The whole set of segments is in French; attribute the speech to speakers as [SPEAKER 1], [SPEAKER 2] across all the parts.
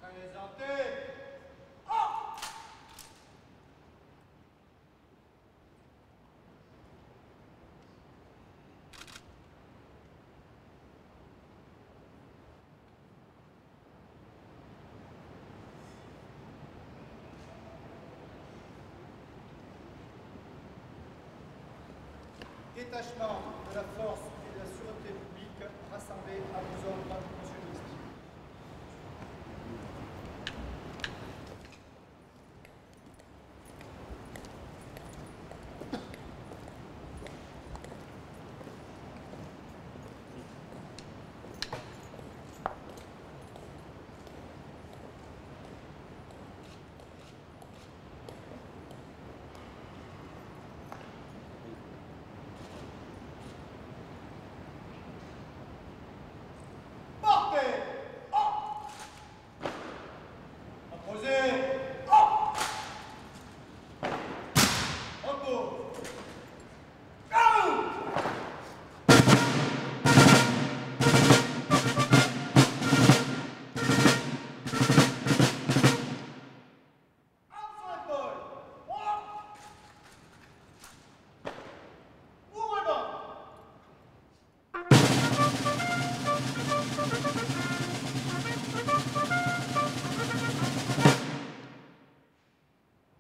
[SPEAKER 1] Présentez. Oh! Détachement de la force et de la sûreté publique rassemblés à vos ordres, monsieur le ministre.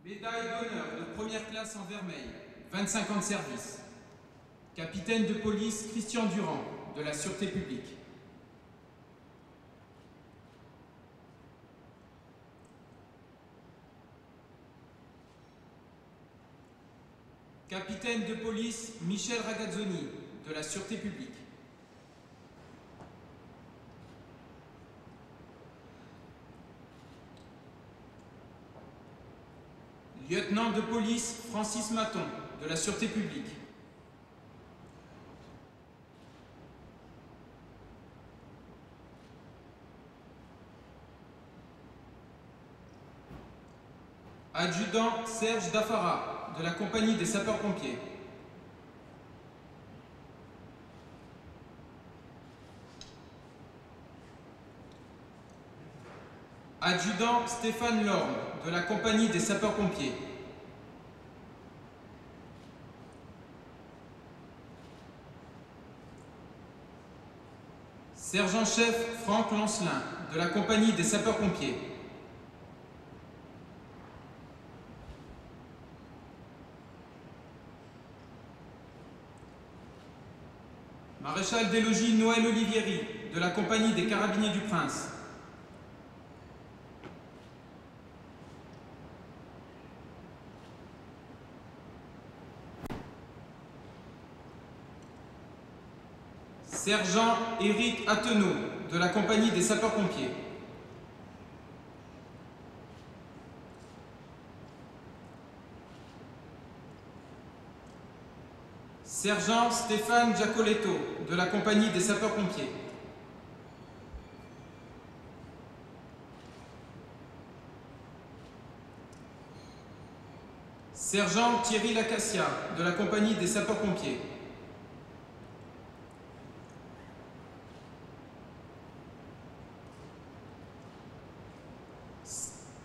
[SPEAKER 2] Médaille d'honneur de première classe en vermeil, 25 ans de service. Capitaine de police Christian Durand, de la Sûreté publique. Capitaine de police Michel Ragazzoni, de la Sûreté publique. Lieutenant de police Francis Maton, de la Sûreté publique. Adjudant Serge Daffara, de la compagnie des sapeurs-pompiers. Adjudant Stéphane Lorme, de la compagnie des sapeurs-pompiers. Sergent-chef Franck Lancelin, de la compagnie des sapeurs-pompiers. Maréchal des logis Noël Olivieri, de la compagnie des carabiniers du Prince. Sergent Éric Attenot, de la compagnie des sapeurs-pompiers. Sergent Stéphane Giacoletto, de la compagnie des sapeurs-pompiers. Sergent Thierry Lacassia, de la compagnie des sapeurs-pompiers.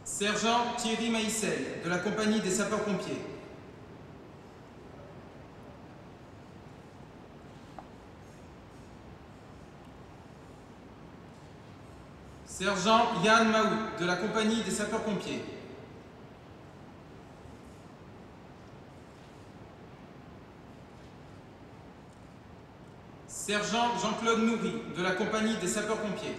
[SPEAKER 2] Sergent Thierry Maïssel, de la compagnie des sapeurs-pompiers. Sergent Yann Mahou, de la compagnie des sapeurs-pompiers. Sergent Jean-Claude Nourry, de la compagnie des sapeurs-pompiers.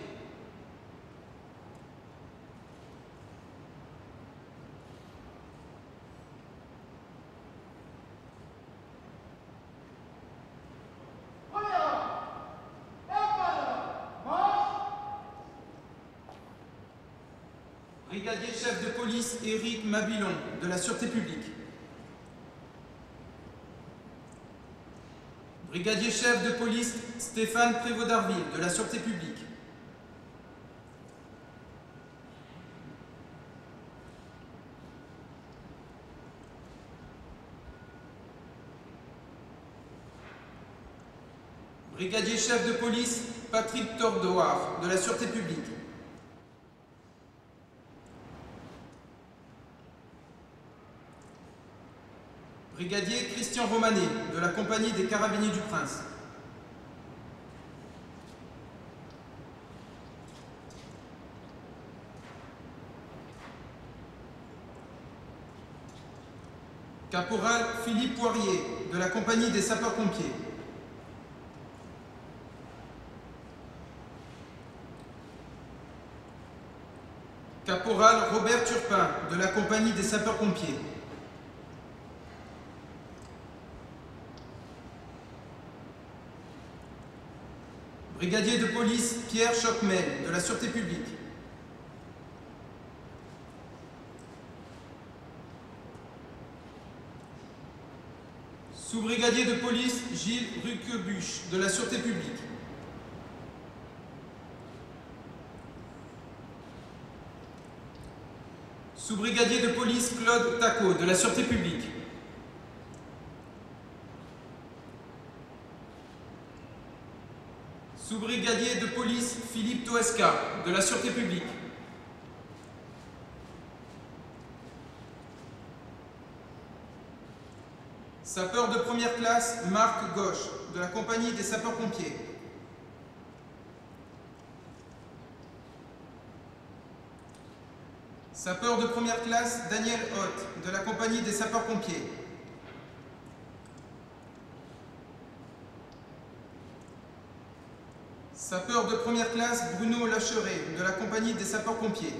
[SPEAKER 2] Brigadier chef de police Éric Mabilon, de la Sûreté publique. Brigadier chef de police Stéphane Prévost-d'Arville, de la Sûreté publique. Brigadier chef de police Patrick Tordoir, de la Sûreté publique. Brigadier Christian Romanet, de la Compagnie des Carabiniers du Prince. Caporal Philippe Poirier, de la Compagnie des Sapeurs-Pompiers. Caporal Robert Turpin, de la Compagnie des Sapeurs-Pompiers. Brigadier de police Pierre Chocmel, de la Sûreté publique. Sous-brigadier de police Gilles Ruquebuche, de la Sûreté publique. Sous-brigadier de police Claude Taco, de la Sûreté publique. Sous-brigadier de police Philippe Toesca, de la Sûreté publique. Sapeur de première classe Marc Gauche, de la Compagnie des Sapeurs-Pompiers. Sapeur de première classe Daniel Hoth, de la Compagnie des Sapeurs-Pompiers. Sapeur de première classe Bruno Lacheret, de la Compagnie des Sapeurs-Pompiers.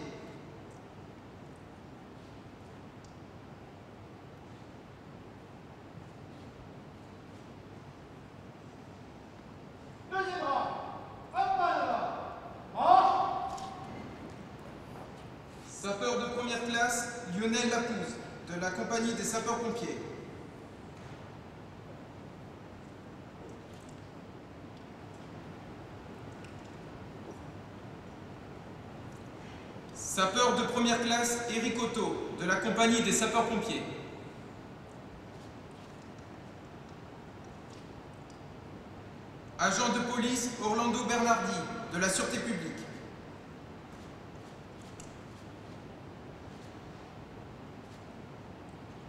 [SPEAKER 2] Sapeur de première classe Lionel Lapouze, de la Compagnie des Sapeurs-Pompiers. Sapeur de première classe Éric Otto, de la Compagnie des Sapeurs-Pompiers. Agent de police Orlando Bernardi, de la Sûreté publique.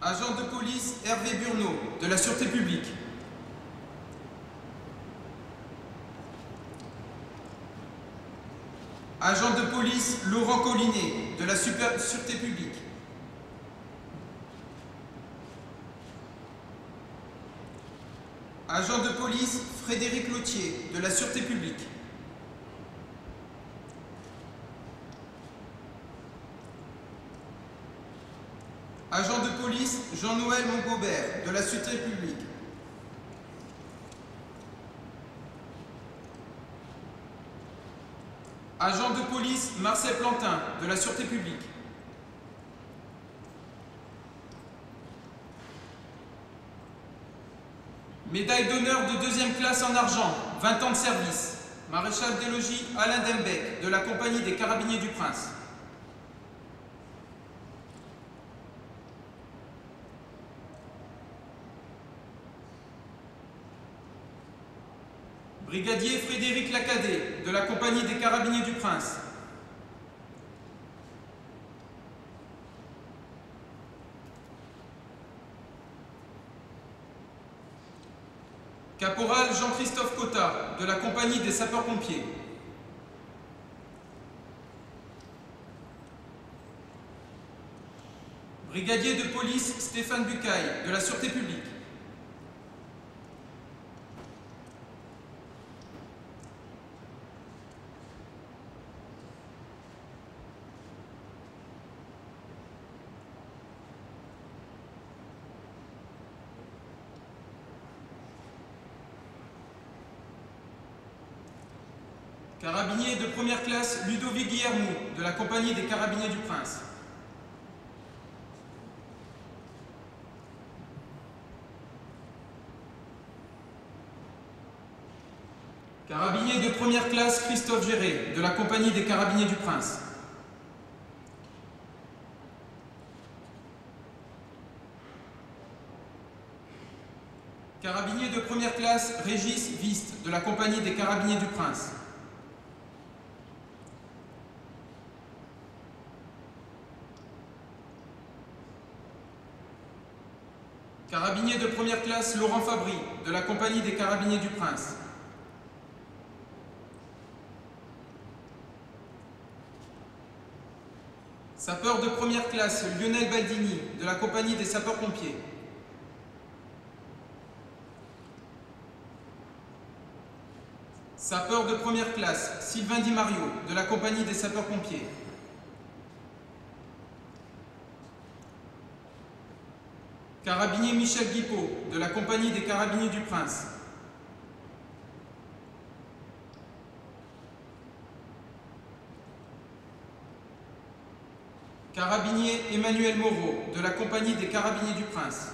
[SPEAKER 2] Agent de police Hervé Burneau, de la Sûreté publique. Agent de police Laurent Collinet, de la Sûreté publique. Agent de police Frédéric Lautier, de la Sûreté publique. Agent de police Jean-Noël Montgobert, de la Sûreté publique. Agent de police Marcel Plantin, de la Sûreté publique. Médaille d'honneur de deuxième classe en argent, 20 ans de service. Maréchal des logis Alain Dembec, de la Compagnie des Carabiniers du Prince. Brigadier Frédéric Lacadet, de la Compagnie des Carabiniers du Prince. Caporal Jean-Christophe Cotta, de la Compagnie des Sapeurs-Pompiers. Brigadier de police Stéphane Bucaille, de la Sûreté publique. Carabinier de première classe Ludovic Guillermou, de la Compagnie des Carabiniers du Prince. Carabinier de première classe Christophe Géré, de la Compagnie des Carabiniers du Prince. Carabinier de première classe Régis Viste, de la Compagnie des Carabiniers du Prince. Carabinier de première classe Laurent Fabry, de la Compagnie des Carabiniers du Prince. Sapeur de première classe Lionel Baldini, de la Compagnie des Sapeurs-Pompiers. Sapeur de première classe Sylvain Di Mario, de la Compagnie des Sapeurs-Pompiers. Carabinier Michel Guipaud, de la Compagnie des Carabiniers du Prince. Carabinier Emmanuel Moreau, de la Compagnie des Carabiniers du Prince.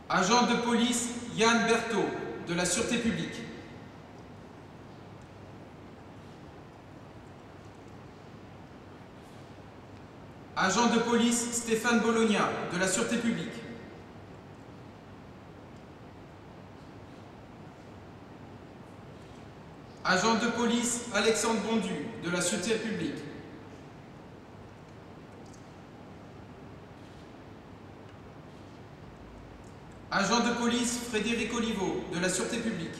[SPEAKER 2] Agent de police Yann Berthaud, de la Sûreté publique. Agent de police Stéphane Bologna, de la Sûreté publique. Agent de police Alexandre Bondu, de la Sûreté publique. Agent de police Frédéric Oliveau, de la Sûreté publique.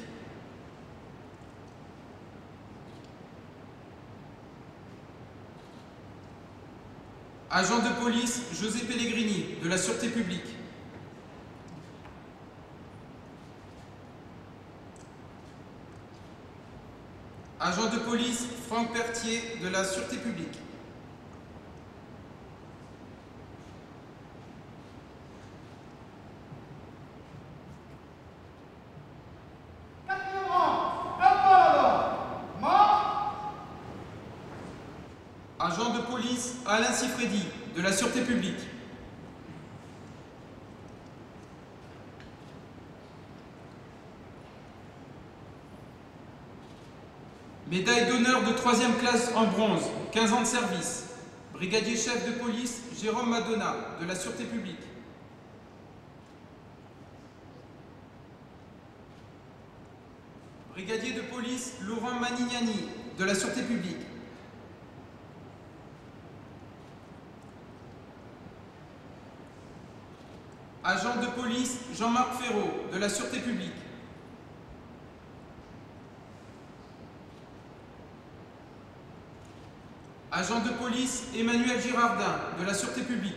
[SPEAKER 2] Agent de police José Pellegrini, de la Sûreté publique. Agent de police Franck Pertier, de la Sûreté publique. Agent de police Alain Sifredi, de la Sûreté publique. Médaille d'honneur de 3e classe en bronze, 15 ans de service. Brigadier chef de police Jérôme Madonna, de la Sûreté publique. Brigadier de police Laurent Manignani, de la Sûreté publique. Agent de police Jean-Marc Ferraud, de la Sûreté publique. Agent de police Emmanuel Girardin, de la Sûreté publique.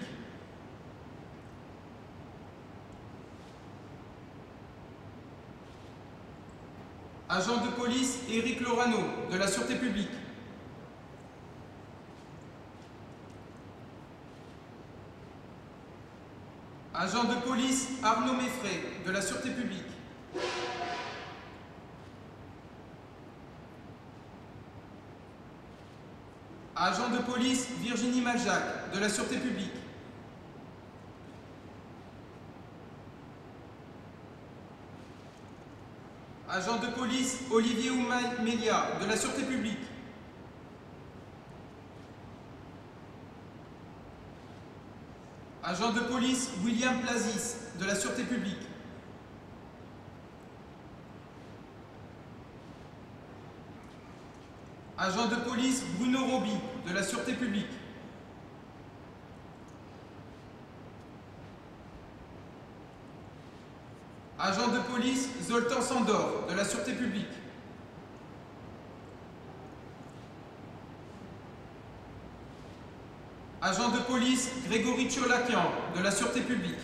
[SPEAKER 2] Agent de police Éric Lorano, de la Sûreté publique. Agent de police Arnaud Meffray, de la Sûreté publique. Agent de police Virginie Maljac, de la Sûreté publique. Agent de police Olivier Oumélia, de la Sûreté publique. Agent de police William Plazis, de la Sûreté publique. Agent de police Bruno Roby, de la Sûreté publique. Agent de police Zoltan Sandor, de la Sûreté publique. Agent de police Grégory Tcholakian, de la Sûreté publique.